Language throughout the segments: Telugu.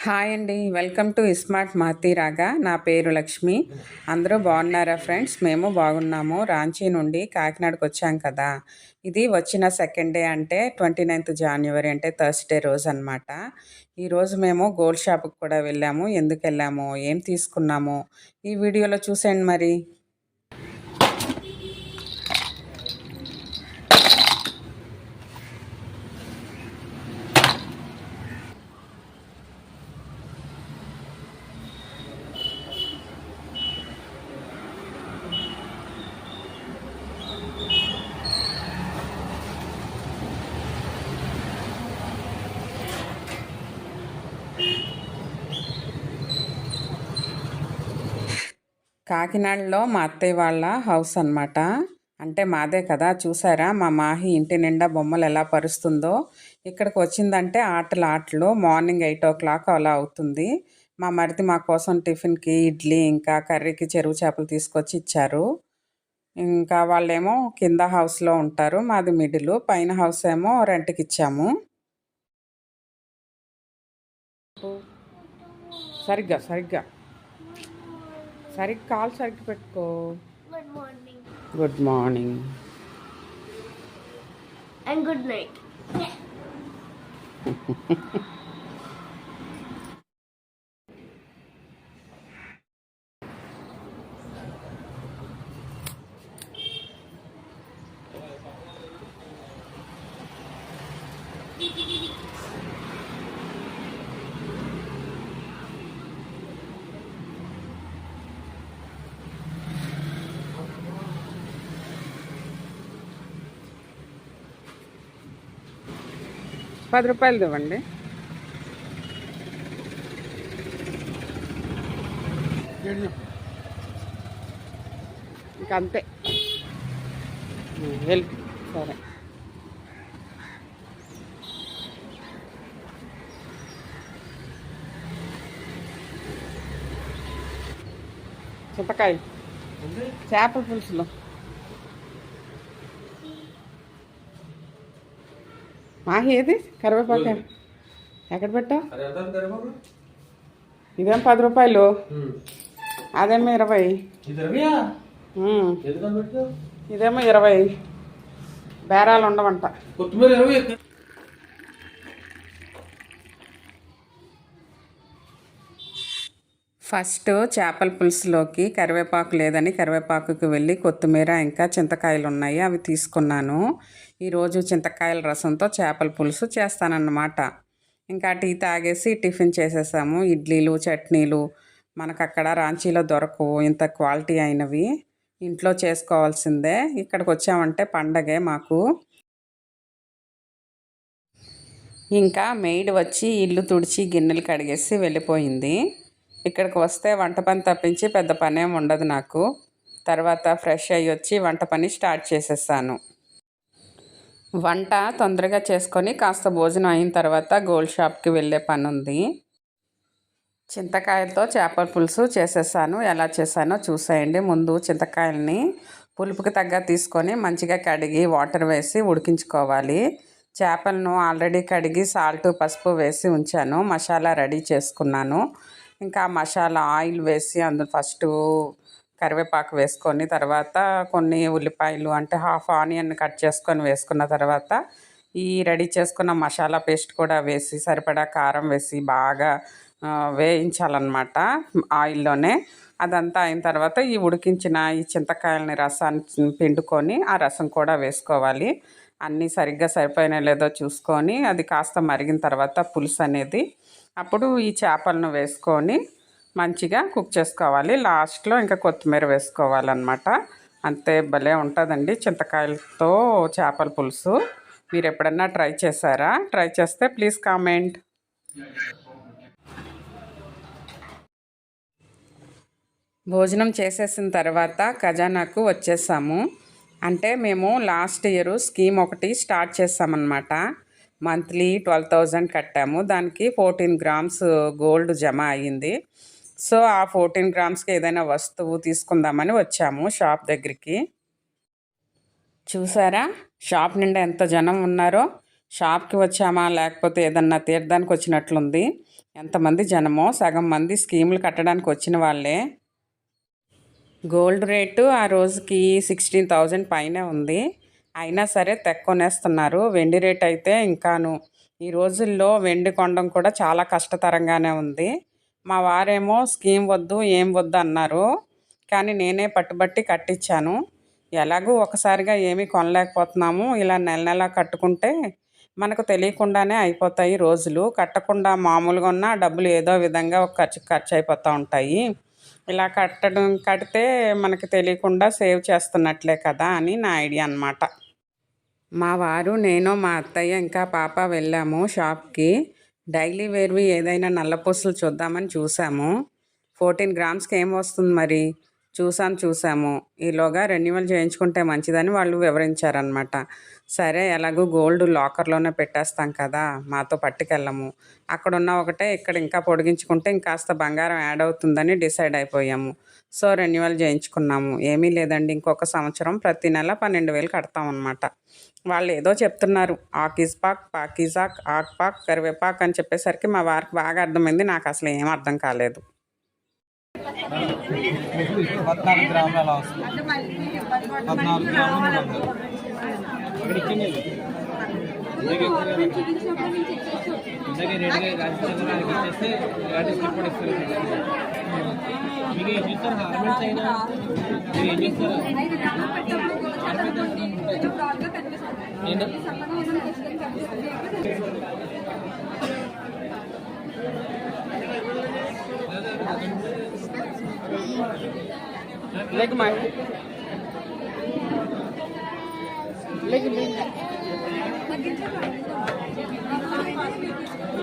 హాయ్ అండి, వెల్కమ్ టు స్మార్ట్ మాతీరాగా. నా పేరు లక్ష్మి. అందరూ బాగున్నారా ఫ్రెండ్స్? మేము బాగున్నాము. రాంచీ నుండి కాకినాడకు వచ్చాం కదా. ఇది వచ్చిన సెకండ్ డే అంటే 29th January అంటే థర్స్డే రోజు అనమాట. ఈరోజు మేము గోల్డ్ షాప్కి కూడా వెళ్ళాము. ఎందుకు వెళ్ళాము, ఏం తీసుకున్నాము ఈ వీడియోలో చూసేయండి మరి. కాకినాడలో మా అత్తయ్య వాళ్ళ హౌస్ అనమాట. అంటే మాదే కదా. చూసారా మా మాహి ఇంటి నిండా బొమ్మలు ఎలా పరుస్తుందో. ఇక్కడికి వచ్చిందంటే ఆటలు మార్నింగ్ 8 o'clock అలా అవుతుంది. మా మరిది మా కోసం టిఫిన్కి ఇడ్లీ ఇంకా కర్రీకి చెరువు చేపలు తీసుకొచ్చి ఇచ్చారు. ఇంకా వాళ్ళేమో కింద హౌస్లో ఉంటారు, మాది మిడిల్, పైన హౌస్ ఏమో రెంట్కి ఇచ్చాము. సరిగ్గా సరిగ్గా కాల్ సరిగ్గా పెట్టుకో. Good morning and good night. ₹10 ఇవ్వండి. ఇంక అంతే. వెళ్ళి సరే. చింతకాయ చేపల పులుసులో మాహి ఏది కరివేపాక ఎక్కడ పెట్టావు? ఇదేం ₹10, అదేమో 20, ఇదేమో 20. బేరాలు ఉండవంట. ఫస్ట్ చేపల పులుసులోకి కరివేపాకు లేదని కరివేపాకుకి వెళ్ళి కొత్తిమీర ఇంకా చింతకాయలు ఉన్నాయి, అవి తీసుకున్నాను. ఈరోజు చింతకాయల రసంతో చేపల పులుసు చేస్తానన్నమాట. ఇంకా టీ తాగేసి టిఫిన్ చేసేసాము. ఇడ్లీలు చట్నీలు మనకు అక్కడ రాంచీలో దొరకవు ఇంత క్వాలిటీ అయినవి, ఇంట్లో చేసుకోవాల్సిందే. ఇక్కడికి వచ్చామంటే పండగే మాకు. ఇంకా మెయిడ్ వచ్చి ఇల్లు తుడిచి గిన్నెలు కడిగేసి వెళ్ళిపోయింది. ఇక్కడికి వస్తే వంట పని తప్పించి పెద్ద పని ఏమి ఉండదు నాకు. తర్వాత ఫ్రెష్ అయ్యి వచ్చి వంట పని స్టార్ట్ చేసేసాను. వంట తొందరగా చేసుకొని కాస్త భోజనం అయిన తర్వాత గోల్డ్ షాప్కి వెళ్ళే పని ఉంది. చింతకాయలతో చేపల పులుసు చేసేసాను. ఎలా చేశానో చూసేయండి. ముందు చింతకాయలని పులుపుకి తగ్గ తీసుకొని మంచిగా కడిగి వాటర్ వేసి ఉడికించుకోవాలి. చేపలను ఆల్రెడీ కడిగి సాల్ట్ పసుపు వేసి ఉంచాను. మసాలా రెడీ చేసుకున్నాను. ఇంకా మసాలా ఆయిల్ వేసి అందులో ఫస్ట్ కరివేపాకు వేసుకొని తర్వాత కొన్ని ఉల్లిపాయలు అంటే హాఫ్ ఆనియన్ కట్ చేసుకొని వేసుకున్న తర్వాత ఈ రెడీ చేసుకున్న మసాలా పేస్ట్ కూడా వేసి సరిపడా కారం వేసి బాగా వేయించాలన్నమాట ఆయిల్లోనే. అదంతా అయిన తర్వాత ఈ ఉడికించిన ఈ చింతకాయలని రసాన్ని పిండుకొని ఆ రసం కూడా వేసుకోవాలి. అన్నీ సరిగ్గా సరిపోయినా లేదో చూసుకొని అది కాస్త మరిగిన తర్వాత పులుసు అనేది అప్పుడు ఈ చేపలను వేసుకొని మంచిగా కుక్ చేసుకోవాలి. లాస్ట్లో ఇంకా కొత్తిమీర వేసుకోవాలన్నమాట. అంతే, భలే ఉంటుందండి చింతకాయలతో చేపల పులుసు. మీరు ఎప్పుడన్నా ట్రై చేశారా? ట్రై చేస్తే ప్లీజ్ కామెంట్. భోజనం చేసేసిన తర్వాత ఖజానాకు వచ్చేసాము. అంటే మేము లాస్ట్ ఇయర్ స్కీమ్ ఒకటి స్టార్ట్ చేసామన్నమాట. మంత్లీ 12,000 కట్టాము. దానికి 14 grams గోల్డ్ జమ అయ్యింది. సో ఆ 14 grams ఏదైనా వస్తువు తీసుకుందామని వచ్చాము షాప్ దగ్గరికి. చూసారా షాప్ నిండా ఎంత జనం ఉన్నారో. షాప్కి వచ్చామా లేకపోతే ఏదన్నా తీర్థానికి వచ్చినట్లుంది. ఎంతమంది జనమో, సగం మంది స్కీములు కట్టడానికి వచ్చిన వాళ్ళే. గోల్డ్ రేటు ఆ రోజుకి 16,000 పైనే ఉంది. అయినా సరే కొనేస్తున్నారు. వెండి రేట్ అయితే ఇంకాను ఈ రోజుల్లో వెండి కొనడం కూడా చాలా కష్టతరంగానే ఉంది. మా వారేమో స్కీమ్ వద్దు ఏం వద్దు అన్నారు. కానీ నేనే పట్టుబట్టి కట్టించాను. ఎలాగూ ఒకసారిగా ఏమీ కొనలేకపోతున్నాము. ఇలా నెల నెల కట్టుకుంటే మనకు తెలియకుండానే అయిపోతాయి రోజులు. కట్టకుండా మామూలుగా ఉన్న డబ్బులు ఏదో విధంగా ఒక ఖర్చు అయిపోతూ ఉంటాయి. ఇలా కడితే మనకి తెలియకుండా సేవ్ చేస్తున్నట్లే కదా అని నా ఐడియా అన్నమాట. మా వారు, నేను, మా అత్తయ్య ఇంకా పాప వెళ్ళాము షాప్కి. డైలీ వేర్వి ఏదైనా నల్లపూసలు చూద్దామని చూసాము. 14 గ్రామ్స్కి ఏం వస్తుంది మరి చూసాము. ఈలోగా రెన్యువల్ చేయించుకుంటే మంచిదని వాళ్ళు వివరించారనమాట. సరే ఎలాగో గోల్డ్ లాకర్లోనే పెట్టేస్తాం కదా, మాతో పట్టుకెళ్ళము. అక్కడ ఉన్న ఒకటే ఇక్కడ ఇంకా పొడిగించుకుంటే ఇంకాస్త బంగారం యాడ్ అవుతుందని డిసైడ్ అయిపోయాము. సో రెన్యువల్ చేయించుకున్నాము. ఏమీ లేదండి, ఇంకొక సంవత్సరం ప్రతి నెల 12,000 కడతామన్నమాట. వాళ్ళు ఏదో చెప్తున్నారు, ఆకిస్పాక్, పాకిజాక్, ఆక్పాక్, కరివేపాక్ అని చెప్పేసరికి మా వారికి బాగా అర్థమైంది. నాకు అసలు ఏం అర్థం కాలేదు. 14 గ్రాములు అలా వస్తుంది. 14 గ్రాములు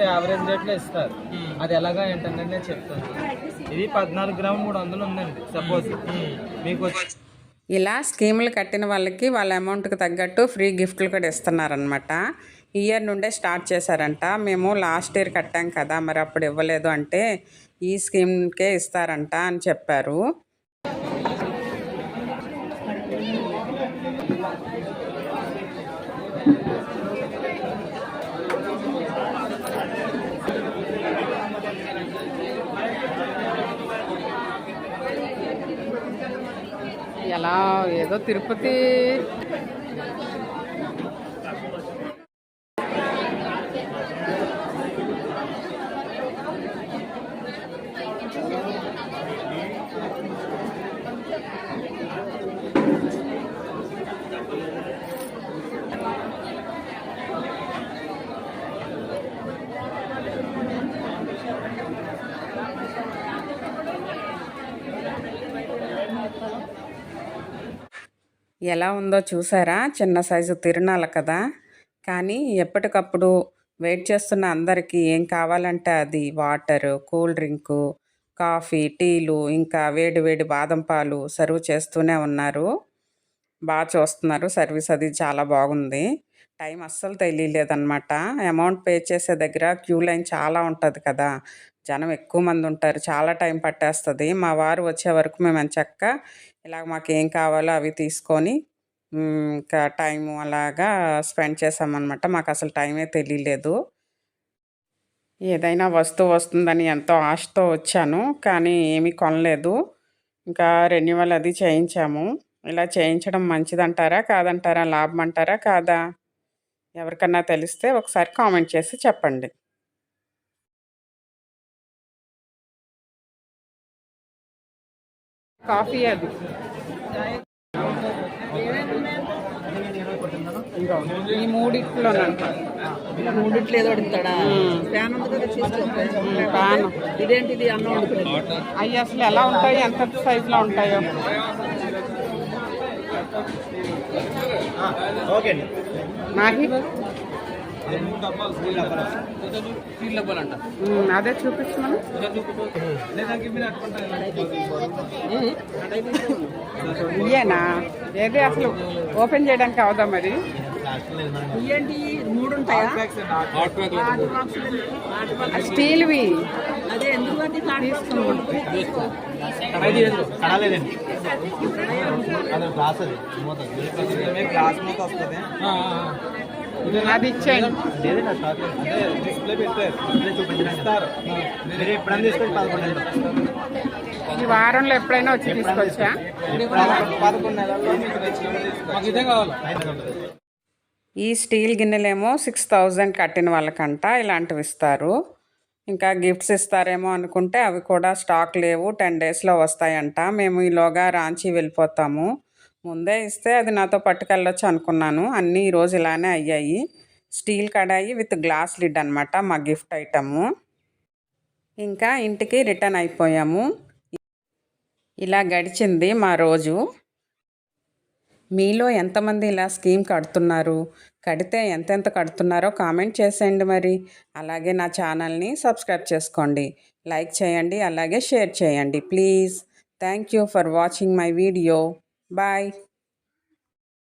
యావరేజ్ రేట్లో ఇస్తారు. అది ఎలాగా ఏంటంటే నేను చెప్తాను. ఇది 14 గ్రాములు 300 ఉందండి. సపోజ్ మీకు ఇలా స్కీములు కట్టిన వాళ్ళకి వాళ్ళ అమౌంట్కి తగ్గట్టు ఫ్రీ గిఫ్ట్లు కూడా ఇస్తున్నారనమాట. ఇయర్ నుండే స్టార్ట్ చేశారంట. మేము లాస్ట్ ఇయర్ కట్టాం కదా, మరి అప్పుడు ఇవ్వలేదు అంటే ఈ స్కీమ్కే ఇస్తారంట అని చెప్పారు. ఎలా ఏదో తిరుపతి ఎలా ఉందో చూసారా? చిన్న సైజు తిరునాళ్ళ కదా, కానీ ఎప్పటికప్పుడు వెయిట్ చేస్తున్న అందరికీ ఏం కావాలంటే అది వాటరు, కూల్ డ్రింకు, కాఫీ, టీలు, ఇంకా వేడి వేడి బాదం పాలు సర్వ్ చేస్తూనే ఉన్నారు. బాగా చూస్తున్నారు. సర్వీస్ అది చాలా బాగుంది. టైం అస్సలు తెలియలేదన్నమాట. అమౌంట్ పే చేసే దగ్గర క్యూ లైన్ చాలా ఉంటుంది కదా, జనం ఎక్కువ మంది ఉంటారు, చాలా టైం పట్టేస్తుంది. మా వారు వచ్చే వరకు మేము ఎంచక్కా ఇలా మాకు ఏం కావాలో అవి తీసుకొని ఇంకా టైము అలాగా స్పెండ్ చేసామన్నమాట. మాకు అసలు టైమే తెలియలేదు. ఏదైనా వస్తువు వస్తుందని ఎంతో ఆశతో వచ్చాను, కానీ ఏమీ కొనలేదు. ఇంకా రెన్యువల్ అది చేయించాము. ఇలా చేయించడం మంచిదంటారా కాదంటారా, లాభం అంటారా కాదా? ఎవరికన్నా తెలిస్తే ఒకసారి కామెంట్ చేసి చెప్పండి. కాఫీ అది ఈ మూడిట్లోనంట. మూడిట్లు ఏదో అడుగుతాడా? ప్యాన్ ఉంది కదా, తీసుకో. పాను ఇదేంటిది? అన్నం వండుకునేది. అవి అసలు ఎలా ఉంటాయి, ఎంత సైజులో ఉంటాయో. నాకి అదే చూపించమని. ఇయేనా? ఏది అసలు ఓపెన్ చేయడానికి అవదా మరి? ఏంటి 3 ఉంటాయా? స్టీల్వి. అదే ఎందుకు గ్లాస్ మూత వస్తుంది. అది ఇచ్చేయండి. డిస్ప్లే పెట్టారు చూపించారు. మీరు ఎప్పుడైనా తీసుకొని 11 ఈ వారంలో ఎప్పుడైనా వచ్చి తీసుకోవచ్చా? 11 నెలల్లో మీకు నచ్చినవి తీసుకోవాలి. మాకు ఇదే కావాలి. ఈ స్టీల్ గిన్నెలేమో 6000 కట్టిన వాళ్ళకంట ఇలాంటివి ఇస్తారు. ఇంకా గిఫ్ట్స్ ఇస్తారేమో అనుకుంటే అవి కూడా స్టాక్ లేవు, 10 డేస్లో వస్తాయంట. మేము ఈలోగా రాంచి వెళ్ళిపోతాము. ముందే ఇస్తే అది నాతో పట్టుకెళ్ళొచ్చు అనుకున్నాను. అన్నీ ఈరోజు ఇలానే అయ్యాయి. Steel kadai with glass lid అనమాట మా గిఫ్ట్ ఐటము. ఇంకా ఇంటికి రిటర్న్ అయిపోయాము. ఇలా గడిచింది మా రోజు. మీలో ఎంతమంది ఇలా స్కీమ్ కడుతున్నారు, కడితే ఎంతెంత కడుతున్నారో కామెంట్ చేసేయండి. మరి అలాగే నా ఛానల్ని సబ్స్క్రైబ్ చేసుకోండి, లైక్ చేయండి, అలాగే షేర్ చేయండి please. Thank you for watching my video. Bye.